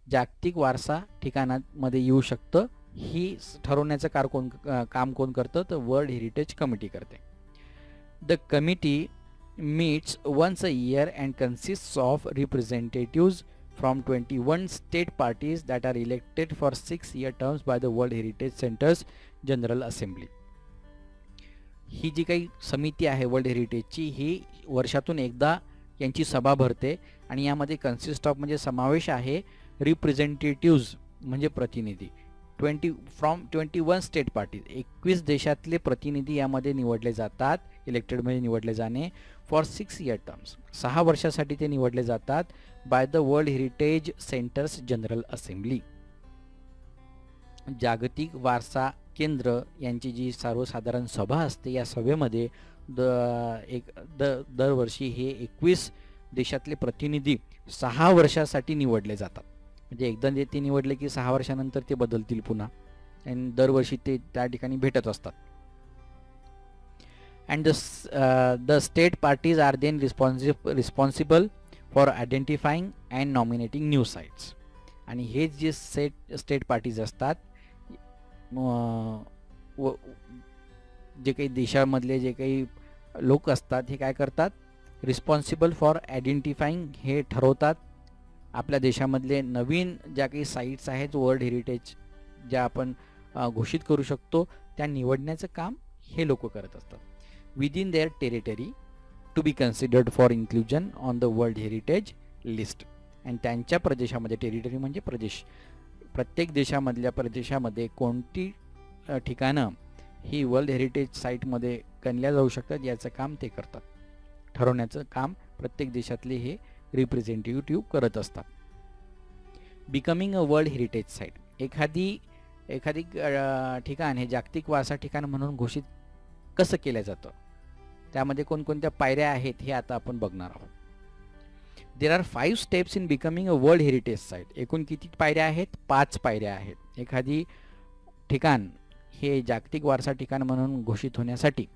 जागतिक वारसा ठिकाणांमध्ये येऊ शकतं, ही ठरवण्याचं काम कोण करतं, तर वर्ल्ड हेरिटेज कमिटी करते. The committee meets once a year and consists of representatives from 21 state parties that are elected for 6-year terms by the world heritage Centers General Assembly. ही जी काही समिती आहे वर्ल्ड हेरिटेजची, ही वर्षातून एकदा यांची सभा भरते आणि यामध्ये कन्सिस्ट ऑफ म्हणजे समावेश आहे रिप्रेझेंटेटिव्ज म्हणजे प्रतिनिधी, 21 स्टेट पार्टीज, 21 देशातले प्रतिनिधी यामध्ये निवडले जातात, इलेक्टेडमध्ये निवडले जाणे, फॉर 6-year टर्म्स, 6 वर्षासाठी ते निवडले जातात bye the world heritage Centers General assembly. जागतिक वारसा केंद्र यांची जी सर्वसाधारण सभा असते, या सभेमध्ये दरवर्षी हे 21 देशातले प्रतिनिधी 6 वर्षासाठी निवडले जातात. म्हणजे एकदा ते निवडले की 6 वर्षानंतर ते बदलतील पुन्हा, आणि दरवर्षी ते त्या ठिकाणी भेटत असतात. And the state parties are then responsible for identifying and nominating new sites. आणि हे जे स्टेट पार्टीज असतात, जे काही देशामधले जे काही लोक असतात, हे काय करतात, रिस्पॉन्सिबल फॉर आयडेंटिफाईंग, हे ठरवतात आपल्या देशामधले नवीन ज्या काही साईट्स आहेत वर्ल्ड हेरिटेज ज्या आपण घोषित करू शकतो, त्या निवडण्याचं काम हे लोक करत असतात. Within their territory to be considered for inclusion on the world heritage list. आणि त्यांच्या प्रदेशामध्ये, टेरिटरी म्हणजे प्रदेश, प्रत्येक देशामधल्या प्रदेशामध्ये कोणती ठिकाणं ही वर्ल्ड हेरिटेज साईटमध्ये गणल्या जाऊ शकतात याचं काम ते करतात. ठरवण्याचं काम प्रत्येक देशातले हे रिप्रेझेंटेटिव्ह करत असतात. Becoming a world heritage site, एखादी ठिकाण हे जागतिक वारसा ठिकाण म्हणून घोषित कसं केलं जातं, त्यामध्ये कोणकोणत्या पायऱ्या आहेत हे आता आपण बघणार आहोत. There are 5 steps in becoming a world heritage site. एकूण किती पायऱ्या आहेत, 5 पायऱ्या आहेत. एखादी ठिकाण हे जागतिक वारसा ठिकाण म्हणून घोषित होण्यासाठी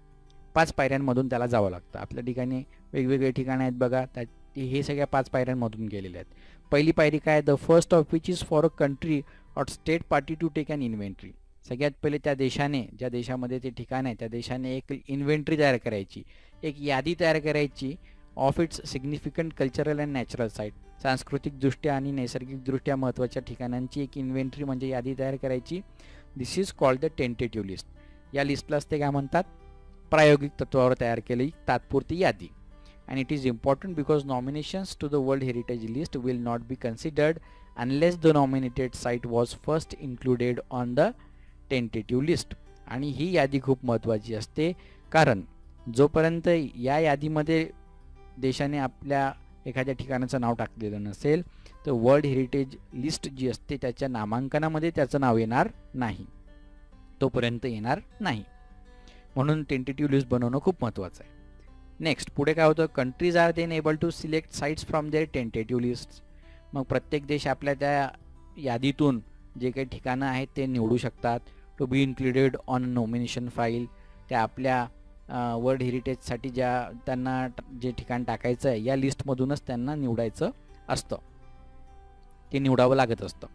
5 पायऱ्यांमधून त्याला जावं लागतं. आपल्या ठिकाणी वेगवेगळे ठिकाणं आहेत बघा, हे सगळ्या 5 पायऱ्यांमधून गेलेले आहेत. पहिली पायरी काय, the first of which is for a country or state party to take an inventory. सगळ्यात पहिले त्या देशाने, ज्या देशामध्ये ते ठिकाण आहे त्या देशाने एक इन्व्हेंटरी तयार करायची, एक यादी तयार करायची of its significant cultural and natural site. सांस्कृतिकदृष्ट्या आणि नैसर्गिकदृष्ट्या महत्त्वाच्या ठिकाणांची एक इन्व्हेंटरी म्हणजे यादी तयार करायची. This is called the tentative list. या लिस्टलाच ते काय म्हणतात, प्रायोगिक तत्वावर तयार केलेली तात्पुरती यादी. And it is important because nominations to the World Heritage List will not be considered unless the nominated site was first included on the tentative list. आणि ही यादी खूप महत्त्वाची असते, कारण जोपर्यंत या यादीमध्ये देशाने आपल्या एखाद्या ठिकाणाचं नाव टाकलेलं नसेल तर वर्ल्ड हेरिटेज लिस्ट जी असते त्याच्या नामांकनामध्ये त्याचं नाव येणार नाही, तोपर्यंत येणार नाही. म्हणून टेंटेटिव्ह लिस्ट बनवणं खूप महत्त्वाचं आहे. नेक्स्ट पुढे काय होतं, countries are then able to select sites from their tentative list. मग प्रत्येक देश आपल्या त्या यादीतून जे काही ठिकाणं आहेत ते निवडू शकतात. To be included on nomination file, त्या आपल्या वर्ल्ड हेरिटेजसाठी त्यांना जे ठिकाण टाकायचं आहे या लिस्टमधूनच त्यांना निवडायचं असतं. ते निवडावं लागत असतं,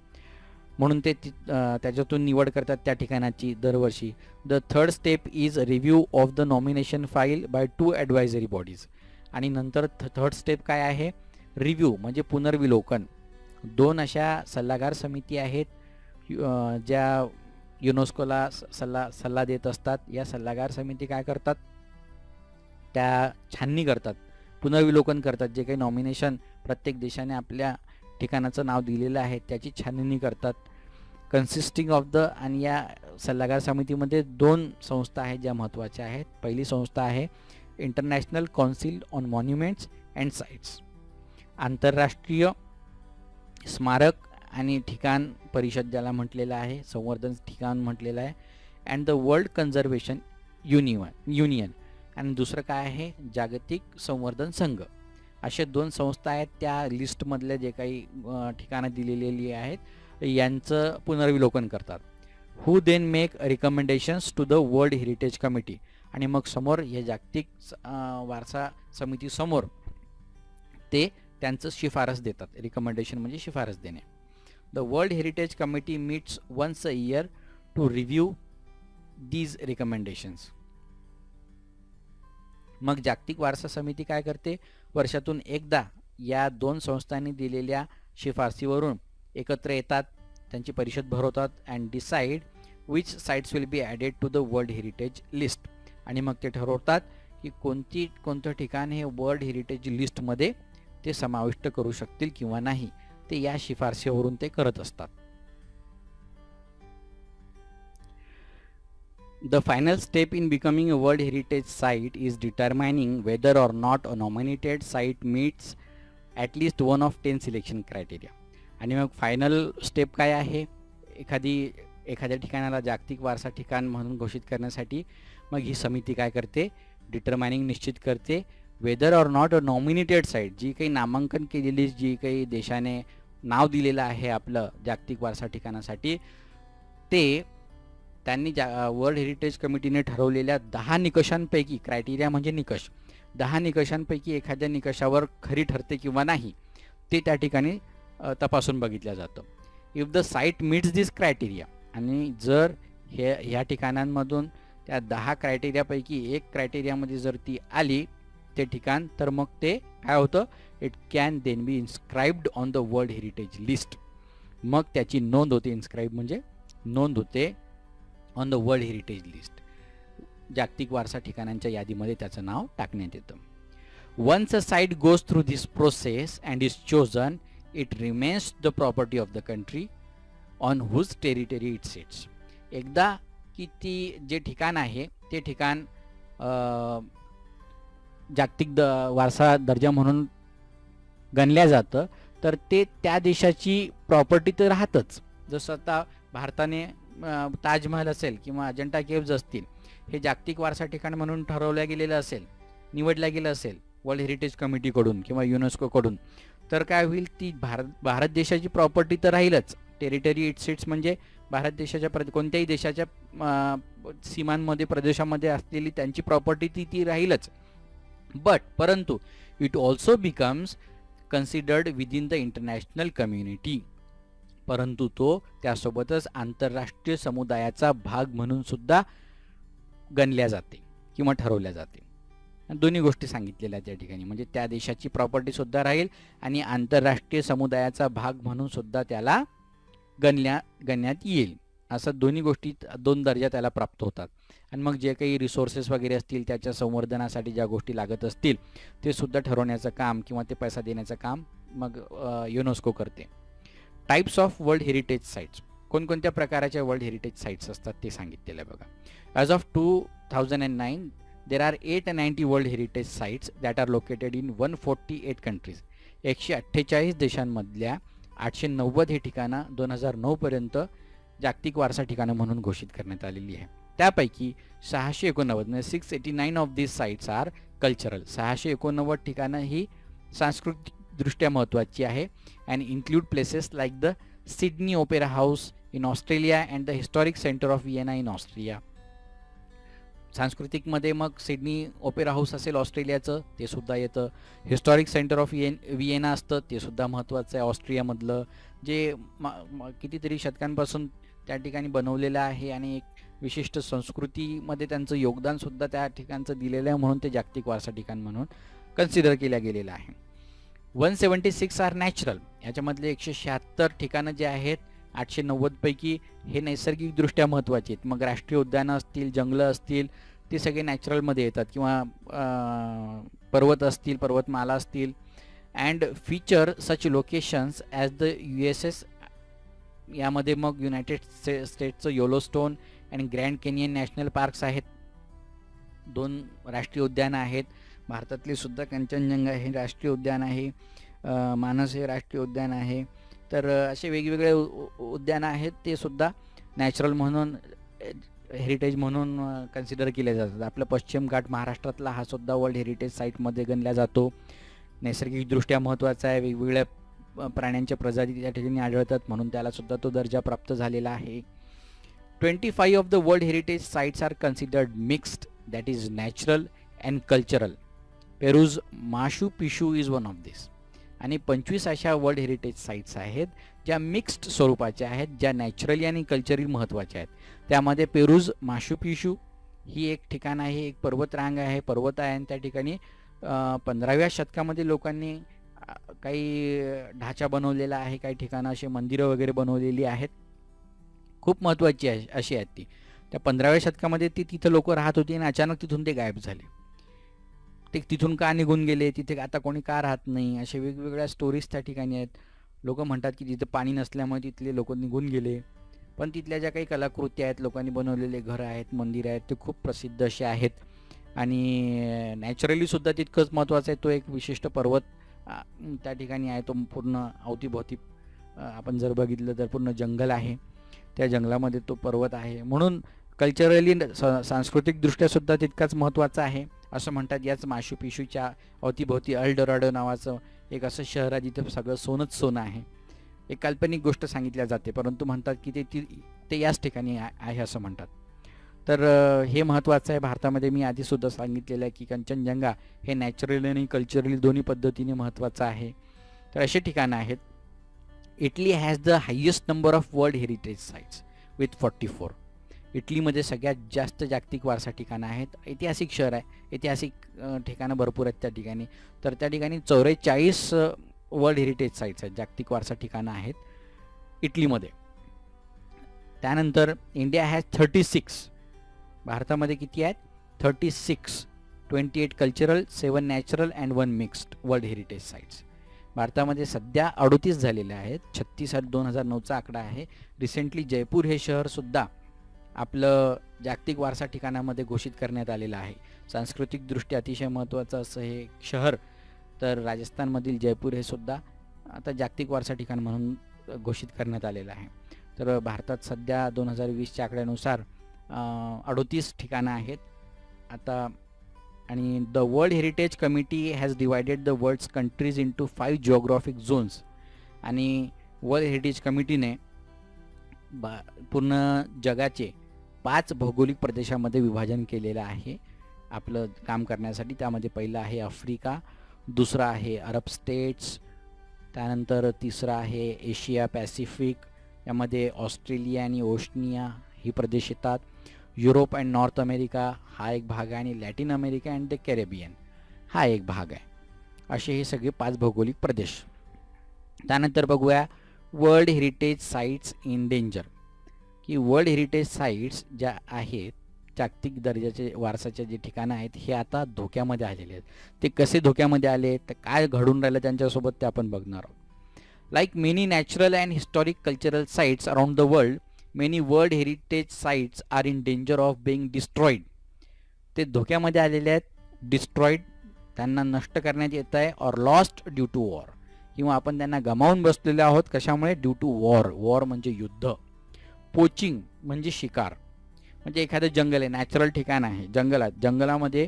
म्हणून ते त्याच्यातून निवड करतात त्या ठिकाणाची दरवर्षी. The third step is review of the nomination file by 2 advisory bodies. आणि नंतर थर्ड स्टेप काय आहे, रिव्ह्यू म्हणजे पुनर्विलोकन. 2 अशा सल्लागार समिती आहेत ज्या युनेस्कोला सल्ला देत असतात. या सल्लागार समिती काय करतात, त्या छाननी करतात, पुनर्विलोकन करतात. जे काही नॉमिनेशन प्रत्येक देशाने आपल्या ठिकाणाचं नाव दिलेलं आहे त्याची छाननी करतात. कन्सिस्टिंग ऑफ द, आणि या सल्लागार समितीमध्ये 2 संस्था आहेत ज्या महत्त्वाच्या आहेत. पहिली संस्था आहे international Council on Monuments and sites, आंतरराष्ट्रीय स्मारक आणि ठिकाण परिषद ज्याला म्हटलेलं आहे, संवर्धन ठिकाण म्हटलेलं आहे. And the world conservation union, आणि दुसरं काय आहे, जागतिक संवर्धन संघ. असे 2 संस्था आहेत त्या लिस्टमधल्या जे काही ठिकाणं दिलेली आहेत यांचं पुनर्विलोकन करतात. Who then make recommendations to the world heritage Committee, आणि मग समोर या जागतिक वारसा समितीसमोर ते त्यांचं शिफारस देतात. रिकमेंडेशन म्हणजे शिफारस देणे. The world heritage committee meets once a year to review these recommendations. मग जागतिक वारसा समिती काय करते, वर्षातून एकदा या 2 संस्थांनी दिलेल्या शिफारसीवरून एकत्र येतात, त्यांची परिषद भरवतात, and decide which sites will be added to the world heritage list. आणि मग ते ठरवतात की कोणतं ठिकाण हे वर्ल्ड हेरिटेज लिस्टमध्ये ते समाविष्ट करू शकतील किंवा नाही. ते या शिफारसीवरून ते करत असतात. The final step in becoming a World Heritage Site is determining whether or not a nominated site meets at least one of 10 selection criteria. आणि मग फायनल स्टेप काय आहे, एखाद्या ठिकाणाला जागतिक वारसा ठिकाण म्हणून घोषित करण्यासाठी मग ही समिती काय करते, डिटरमाइनिंग निश्चित करते, whether or not a nominated site, जी काही नामांकन केलेली, जी काही देशाने नाव दिलेलं आहे आपलं जागतिक वारसा ठिकाणासाठी, ते त्यांनी वर्ल्ड हेरिटेज कमिटीने ठरवलेल्या 10 निकषांपैकी, क्रायटेरिया म्हणजे निकष, 10 निकषांपैकी एखाद्या निकषावर खरी ठरते किंवा नाही ते त्या ठिकाणी तपासून बघितलं जातं. If the site meats this criteria, आणि जर ह्या ठिकाणांमधून त्या 10 क्रायटेरियापैकी एक क्रायटेरियामध्ये जर ती आली ते ठिकाण, तर मग ते काय होतं, it can then be inscribed on the world heritage list. मग त्याची नोंद होते, इन्स्क्राइब म्हणजे नोंद होते on the world heritage list, जागतिक वारसा ठिकाणांच्या यादीमध्ये त्याचं नाव टाकण्यात येतं. Once a site goes through this process and is chosen, it remains the property of the country on whose territory it sits. एकदा की ती जे ठिकाण आहे ते ठिकाण जागतिक वारसा दर्जा म्हणून गणल्या जातं, तर ते त्या देशाची प्रॉपर्टी तर राहतच. जसं आता भारताने ताजमहल असेल किंवा अजंठा केव्ज असतील, हे जागतिक वारसा ठिकाण म्हणून ठरवलं गेलेलं असेल, निवडलं गेलं असेल वर्ल्ड हेरिटेज कमिटीकडून किंवा युनेस्कोकडून, तर काय होईल, ती भारत देशाची प्रॉपर्टी तर राहीलच. टेरिटरी इट सिट्स म्हणजे भारत देशाच्या कोणत्याही देशाच्या सीमांमध्ये, प्रदेशामध्ये असलेली त्यांची प्रॉपर्टी ती राहीलच. परंतु it also becomes considered within the international community, परंतु तो त्यासोबतच आंतरराष्ट्रीय समुदायाचा भाग म्हणून सुद्धा गणल्या जाते किंवा ठरवल्या जाते. दोन्ही गोष्टी सांगितलेल्या त्या ठिकाणी, म्हणजे त्या देशाची प्रॉपर्टी सुद्धा राहील आणि आंतरराष्ट्रीय समुदायाचा भाग म्हणून सुद्धा त्याला गणण्यात येईल. असं दोन्ही गोष्टी, 2 दर्जा त्याला प्राप्त होतात. आणि मग जे काही रिसोर्सेस वगैरे असतील, त्याच्या संवर्धनासाठी ज्या गोष्टी लागत असतील ते सुद्धा ठरवण्याचं काम किंवा ते पैसा देण्याचं काम मग युनेस्को करते. Types of world heritage sites, कोणकोणत्या प्रकारच्या वर्ल्ड हेरिटेज साइट्स असतात ते सांगितलेलं आहे बघा. As of 2009 there are 890 world heritage sites that are located in 148 countries. 148 देशांमधल्या 890 हे ठिकाणं 2009 पर्यंत जागतिक वारसा ठिकाणं म्हणून घोषित करण्यात आलेली आहे. त्यापैकी 689 म्हणजे 689 of this sites are cultural. 689 ठिकाणं ही सांस्कृतिकदृष्ट्या महत्त्वाची आहे. And include places like the Sydney Opera House in Australia and the historic centre of Vienna in Austria. सांस्कृतिकमध्ये मग सिडनी ओपेरा हाऊस असेल ऑस्ट्रेलियाचं, ते सुद्धा येतं. हिस्टॉरिक सेंटर ऑफ विएना असतं, ते सुद्धा महत्त्वाचं आहे ऑस्ट्रियामधलं, जे कितीतरी शतकांपासून त्या ठिकाणी बनवलेलं आहे आणि एक विशिष्ट संस्कृतीमध्ये त्यांचं योगदानसुद्धा त्या ठिकाणचं दिलेलं आहे, म्हणून ते जागतिक वारसा ठिकाण म्हणून कन्सिडर केलं गेलेलं आहे. 176 आर नॅचरल. याच्यामधले 176 ठिकाणं जे आहेत 890 पैकी हे नैसर्गिकदृष्ट्या महत्त्वाचे आहेत. मग राष्ट्रीय उद्यानं असतील, जंगलं असतील, ते सगळे नॅचरलमध्ये येतात, किंवा पर्वत असतील, पर्वतमाला असतील. And feature such locations as the USS. यामध्ये मग युनायटेड स्टेट्सचं योलोस्टोन आणि ग्रँड कॅनियन नॅशनल पार्क्स आहेत, 2 राष्ट्रीय उद्यानं आहेत. भारतातले सुद्धा कंचनजंगा हे राष्ट्रीय उद्यान आहे, मानस हे राष्ट्रीय उद्यान आहे. तर असे वेगवेगळे उद्यानं आहेत, ते सुद्धा नॅचरल म्हणून, हेरिटेज म्हणून कन्सिडर केले जातात. आपलं पश्चिम घाट महाराष्ट्रातला हा सुद्धा वर्ल्ड हेरिटेज साईटमध्ये गणला जातो. नैसर्गिकदृष्ट्या महत्त्वाचा आहे, वेगवेगळ्या प्राण्यांच्या प्रजाती त्या ठिकाणी आढळतात, म्हणून त्याला सुद्धा तो दर्जा प्राप्त झालेला आहे. 25 of the world heritage sites are considered mixed, that is natural and cultural. Peru's Machu Picchu is one of this. आणि 25 अशा वर्ल्ड हेरिटेज साईट्स आहेत ज्या मिक्स्ड स्वरूपाच्या आहेत, ज्या नॅचरली आणि कल्चरली महत्त्वाच्या आहेत. त्यामध्ये पेरूज माशू पिशू ही एक ठिकाण आहे, एक पर्वतरांग आहे, पर्वत आहे, आणि त्या ठिकाणी 15व्या शतकामध्ये लोकांनी काही ढाचा बनवलेला आहे, काही ठिकाणं असे मंदिरं वगैरे बनवलेली आहेत, खूप महत्त्वाची आहे अशी आहेत ती. त्या 15व्या शतकामध्ये तिथं लोक राहत होती आणि अचानक तिथून ते गायब झाले. ते तिथून का निघून गेले, तिथे आता कोणी का राहत नाही, अशा वेगवेगळ्या स्टोरीज त्या ठिकाणी आहेत. लोक म्हणतात की तिथं पाणी नसल्यामुळे तिथले लोक निघून गेले, पण तिथल्या ज्या काही कलाकृती आहेत, लोकांनी बनवलेले घरं आहेत, मंदिरं आहेत, ते खूप प्रसिद्ध असे आहेत. आणि नॅचरलीसुद्धा तितकंच महत्त्वाचं आहे. तो एक विशिष्ट पर्वत त्या ठिकाणी आहे, तो पूर्ण अवतीभोवती आपण जर बघितलं तर पूर्ण जंगल आहे, त्या जंगलामध्ये तो पर्वत आहे, म्हणून कल्चरली सांस्कृतिकदृष्ट्यासुद्धा तितकाच महत्त्वाचा आहे असं म्हणतात. याच माशू पिशूच्या अवतीभोवती अल्डोराडो नावाचं एक असं शहर आहे जिथं सगळं सोनंच सोनं आहे. एक काल्पनिक गोष्ट सांगितल्या जाते, परंतु म्हणतात की ते याच ठिकाणी आहे असं म्हणतात. तर हे महत्त्वाचं आहे. भारतामध्ये मी आधीसुद्धा सांगितलेलं आहे की कंचनजंगा हे नॅचरली आणि कल्चरली दोन्ही पद्धतीने महत्त्वाचं आहे. तर असे ठिकाणं आहेत. Italy has the highest number of world heritage sites with 44. इटलीमध्ये सगळ्यात जास्त जागतिक वारसा ठिकाणं आहेत. ऐतिहासिक शहर आहे, ऐतिहासिक ठिकाणं भरपूर आहेत त्या ठिकाणी. तर त्या ठिकाणी 44 वर्ल्ड हेरिटेज साईट्स आहेत, जागतिक वारसा ठिकाणं आहेत इटलीमध्ये. त्यानंतर इंडिया हॅज 36. भारतामध्ये किती आहेत? 36. 28 cultural, 7 natural and 1 mixed world heritage sites. भारतामध्ये सध्या 38 झालेले आहेत. 36 हा 2009चा आकडा आहे. रिसेंटली जयपूर हे शहरसुद्धा आपलं जागतिक वारसा ठिकाणामध्ये घोषित करण्यात आलेलं आहे. सांस्कृतिकदृष्ट्या अतिशय महत्त्वाचं असं हे शहर, तर राजस्थानमधील जयपूर हे सुद्धा आता जागतिक वारसा ठिकाण म्हणून घोषित करण्यात आलेलं आहे. तर भारतात सध्या 2020च्या आकड्यानुसार 38 ठिकाणं आहेत आता. आणि the world heritage committee has divided the world's countries into 5 geographic zones. आणि वर्ल्ड हेरिटेज कमिटीने पूर्ण जगाचे 5 भौगोलिक प्रदेशामध्ये विभाजन केलेलं आहे आपलं काम करण्यासाठी. त्यामध्ये पहिलं आहे आफ्रिका, दुसरा आहे अरब स्टेट्स, त्यानंतर तिसरा आहे एशिया पॅसिफिक, यामध्ये ऑस्ट्रेलिया आणि ओशनिया ही प्रदेश येतात. युरोप अँड नॉर्थ अमेरिका हा एक भाग आहे, आणि Latin America and the Caribbean हा एक भाग आहे. असे हे सगळे 5 भौगोलिक प्रदेश. त्यानंतर बघूया world heritage sites in danger, की वर्ल्ड हेरिटेज साईट्स ज्या आहेत, जागतिक दर्जाचे वारसाचे जे ठिकाणं आहेत, हे आता धोक्यामध्ये आलेले आहेत. ते कसे धोक्यामध्ये आले, तर काय घडून राहिलं त्यांच्यासोबत ते आपण बघणार आहोत. Like many natural and historic cultural sites around the world, many world heritage sites R in danger of being destroyed. ते धोक्यामध्ये आलेले आहेत, डिस्ट्रॉईड, त्यांना नष्ट करण्यात येत आहे, or lost due to war, किंवा आपण त्यांना गमावून बसलेले आहोत. कशामुळे? Due to war. वॉर म्हणजे युद्ध. पोचिंग म्हणजे शिकार, म्हणजे एखादं जंगल आहे, नॅचरल ठिकाण आहे, जंगलात, जंगलामध्ये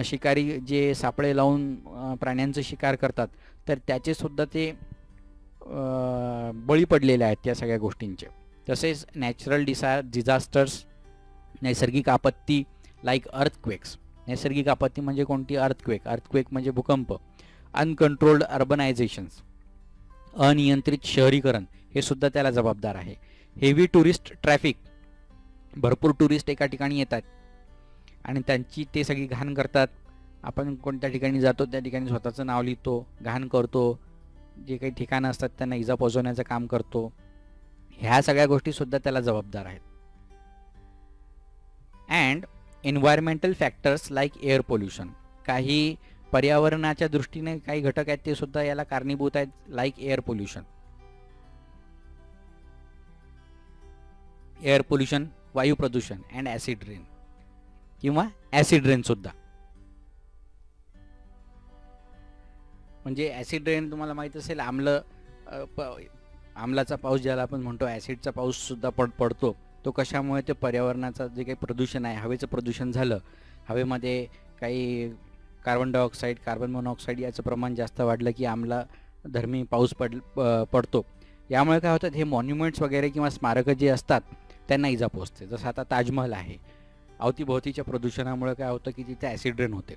शिकारी जे सापळे लावून प्राण्यांचं शिकार करतात, तर त्याचेसुद्धा ते बळी पडलेले आहेत त्या सगळ्या गोष्टींचे. तसेच नॅचरल डिझास्टर्स, नैसर्गिक आपत्ती, लाईक अर्थक्वेक्स. नैसर्गिक आपत्ती म्हणजे कोणती? अर्थक्वेक म्हणजे भूकंप. अनकंट्रोल्ड अर्बनायझेशन्स, अनियंत्रित शहरीकरण, हे सुद्धा त्याला जबाबदार आहे. हेवी टुरिस्ट ट्रॅफिक, भरपूर टुरिस्ट एका ठिकाणी येतात आणि त्यांची ते सगळी घाण करतात. आपण कोणत्या ठिकाणी जातो त्या ठिकाणी स्वतःचं नाव लिहितो, घाण करतो, जे काही ठिकाणं असतात त्यांना इजा पोहोचवण्याचं काम करतो. ह्या सगळ्या गोष्टीसुद्धा त्याला जबाबदार आहेत. And environmental factors like air pollution, काही पर्यावरणाच्या दृष्टीने काही घटक आहेत ते सुद्धा याला कारणीभूत आहेत, like air pollution. Air pollution, वायू प्रदूषण अँड ॲसिड रेन किंवा ॲसिड रेन सुद्धा. म्हणजे ॲसिड रेन तुम्हाला माहीत असेल, आम्लाचा पाऊस ज्याला आपण म्हणतो, ॲसिडचा पाऊस सुद्धा पडतो. तो कशामुळे? ते पर्यावरणाचं जे काही प्रदूषण आहे, हवेचं प्रदूषण झालं, हवेमध्ये काही कार्बन डायऑक्साईड, कार्बन मोनॉक्साईड याचं प्रमाण जास्त वाढलं की आम्लधर्मी पाऊस पडतो. यामुळे काय होतं, हे मॉन्युमेंट्स वगैरे किंवा स्मारकं जे असतात त्यांना इजा पोहोचते. जसं आता ताजमहल आहे, अवतीभोवतीच्या प्रदूषणामुळे काय होतं की तिथे ॲसिड रेन होते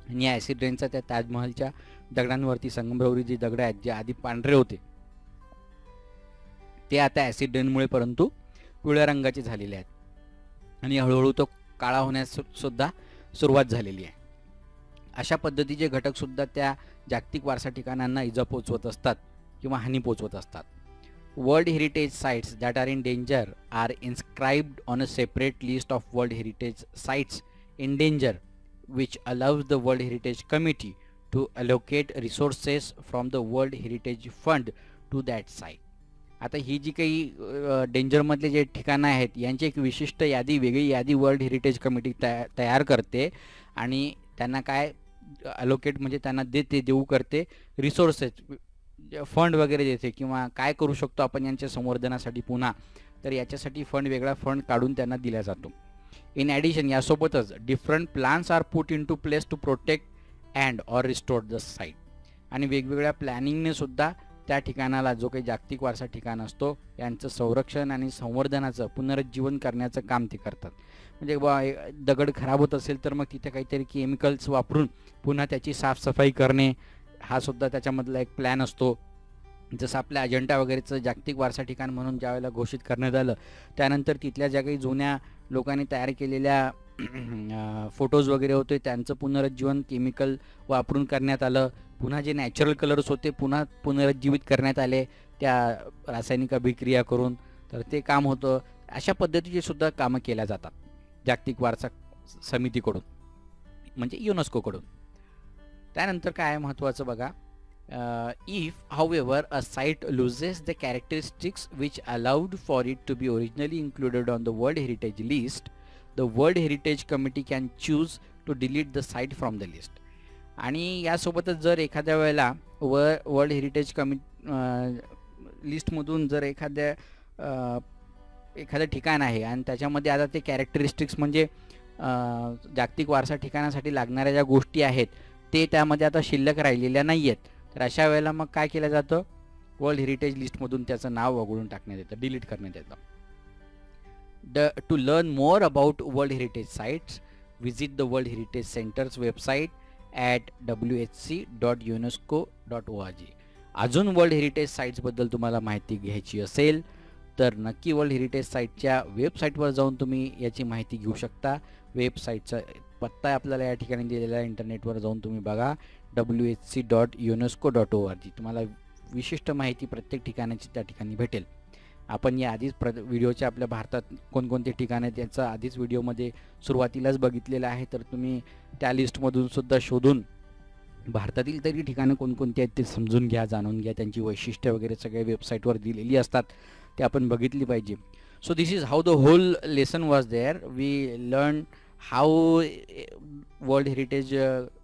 आणि या ॲसिड रेनचा त्या ताजमहलच्या दगडांवरती, संगमरवरी जे दगड आहेत जे आधी पांढरे होते ते आता ॲसिड रेनमुळे परंतु पिवळ्या रंगाचे झालेले आहेत आणि हळूहळू तो काळा होण्यास सुद्धा सुरुवात झालेली आहे. अशा पद्धतीचे घटकसुद्धा त्या जागतिक वारसा ठिकाणांना इजा पोचवत असतात किंवा हानी पोचवत असतात. World heritage sites that are in danger are inscribed on a separate list of world heritage sites in danger which allows the World Heritage Committee to allocate resources from the World Heritage Fund to that site. आता ही जी काही डेंजरमधले जे ठिकाणं आहेत यांची एक विशिष्ट यादी, वेगळी यादी वर्ल्ड हेरिटेज कमिटी तयार करते आणि त्यांना काय अलोकेट म्हणजे त्यांना देऊ करते, रिसोर्सेस, फंड वगैरे देते किंवा काय करू शकतो आपण यांच्या संवर्धनासाठी पुन्हा, तर याच्यासाठी वेगळा फंड काढून त्यांना दिला जातो. इन ॲडिशन, यासोबतच different plans are put into place to protect and or restore the site. आणि वेगवेगळ्या प्लॅनिंगने सुद्धा त्या ठिकाणाला, जो काही जागतिक वारसा ठिकाण असतो, यांचं संरक्षण आणि संवर्धनाचं, पुनरुज्जीवन करण्याचं काम ते करतात. म्हणजे दगड खराब होत असेल तर मग तिथे काहीतरी केमिकल्स वापरून पुन्हा त्याची साफसफाई करणे, हा सुद्धा त्याच्यामधला एक प्लॅन असतो. जसं आपल्या अजंठा वगैरेचं जागतिक वारसा ठिकाण म्हणून ज्यावेळेला घोषित करण्यात आलं, त्यानंतर तिथल्या ज्या काही जुन्या लोकांनी तयार केलेल्या फोटोज वगैरे होते त्यांचं पुनरुज्जीवन केमिकल वापरून करण्यात आलं. पुन्हा जे नॅचरल कलर्स होते पुन्हा पुनरुज्जीवित करण्यात आले त्या रासायनिक अभिक्रिया करून, तर ते काम होतं. अशा पद्धतीचे सुद्धा कामं केल्या जातात जागतिक वारसा समितीकडून, म्हणजे युनेस्कोकडून. त्यानंतर काय महत्त्वाचं बघा, if however a site loses the characteristics which allowed for it to be originally included on the World Heritage list, the World Heritage Committee can choose to delete the site from the list. आणि यासोबतच जर एखाद्या वेळेला world heritage लिस्टमधून जर एखादं ठिकाण आहे आणि त्याच्यामध्ये आता ते कॅरेक्टरिस्टिक्स म्हणजे जागतिक वारसा ठिकाणासाठी लागणाऱ्या ज्या गोष्टी आहेत ते त्यामध्ये आता शिल्लक राहिलेल्या नाही आहेत, तर अशा वेळेला मग काय केलं जातं, वर्ल्ड हेरिटेज लिस्टमधून त्याचं नाव वगळून टाकण्यात येतं, डिलीट करण्यात येतं. To learn more about world heritage sites, visit the world heritage centre's website at whc.unesco.org. अजून वर्ल्ड हेरिटेज साईट्सबद्दल तुम्हाला माहिती घ्यायची असेल तर नक्की वर्ल्ड हेरिटेज साईटच्या वेबसाईटवर जाऊन तुम्ही याची माहिती घेऊ शकता. वेबसाईटचा पत्ता आपल्याला या ठिकाणी दिलेला आहे, इंटरनेटवर जाऊन तुम्ही बघा, whc.unesco.org. तुम्हाला विशिष्ट माहिती प्रत्येक ठिकाणाची त्या ठिकाणी भेटेल. आपण या आधीच व्हिडिओच्या आपल्या भारतात कोणकोणते ठिकाण आहेत याचा आधीच व्हिडिओमध्ये सुरुवातीलाच बघितलेलं आहे, तर तुम्ही त्या लिस्टमधून सुद्धा शोधून भारतातील तरी ठिकाणं कोणकोणती आहेत ते समजून घ्या, जाणून घ्या. त्यांची वैशिष्ट्य वगैरे सगळ्या वेबसाईटवर दिलेली असतात, ते आपण बघितली पाहिजे. So this is how the whole lesson was there. We learn how World Heritage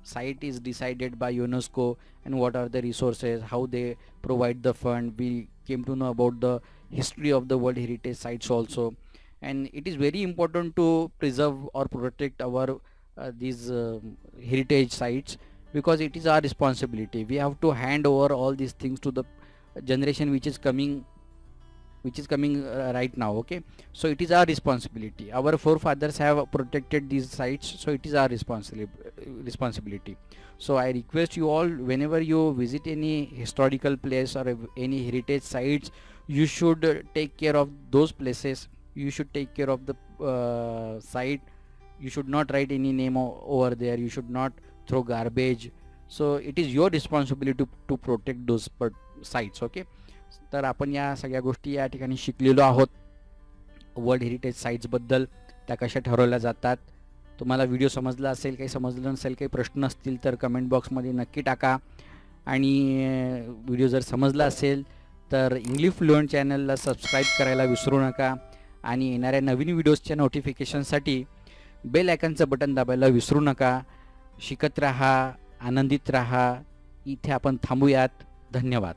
site is decided by UNESCO and what are the resources, how they provide the fund. We came to know about the history of the World Heritage sites also, and it is very important to preserve or protect our these heritage sites because it is our responsibility. We have to hand over all these things to the generation which is coming which is coming right now. Okay, so it is our responsibility. Our forefathers have protected these sites, so it is our responsibility. So I request you all, whenever you visit any historical place or any heritage sites, you should take care of those places. You should take care of the site. You should not write any name over there. You should not throw garbage. So it is your responsibility to protect those sites. Okay, तर आपण या सगळ्या गोष्टी या ठिकाणी शिकलेलो आहोत. World heritage साईट्सबद्दल, त्या कशा ठरवल्या जातात. तुम्हाला व्हिडिओ समजला असेल, काही समजलं नसेल, काही प्रश्न असतील तर कमेंट बॉक्समध्ये नक्की टाका. आणि व्हिडिओ जर समजला असेल तर इंग्लिश फ्लुएंट चॅनलला सबस्क्राईब करायला विसरू नका. आणि येणाऱ्या नवीन व्हिडिओजच्या नोटिफिकेशनसाठी बेल आयकॉनचं बटन दाबायला विसरू नका. शिकत राहा, आनंदित राहा. इथे आपण थांबूयात. धन्यवाद.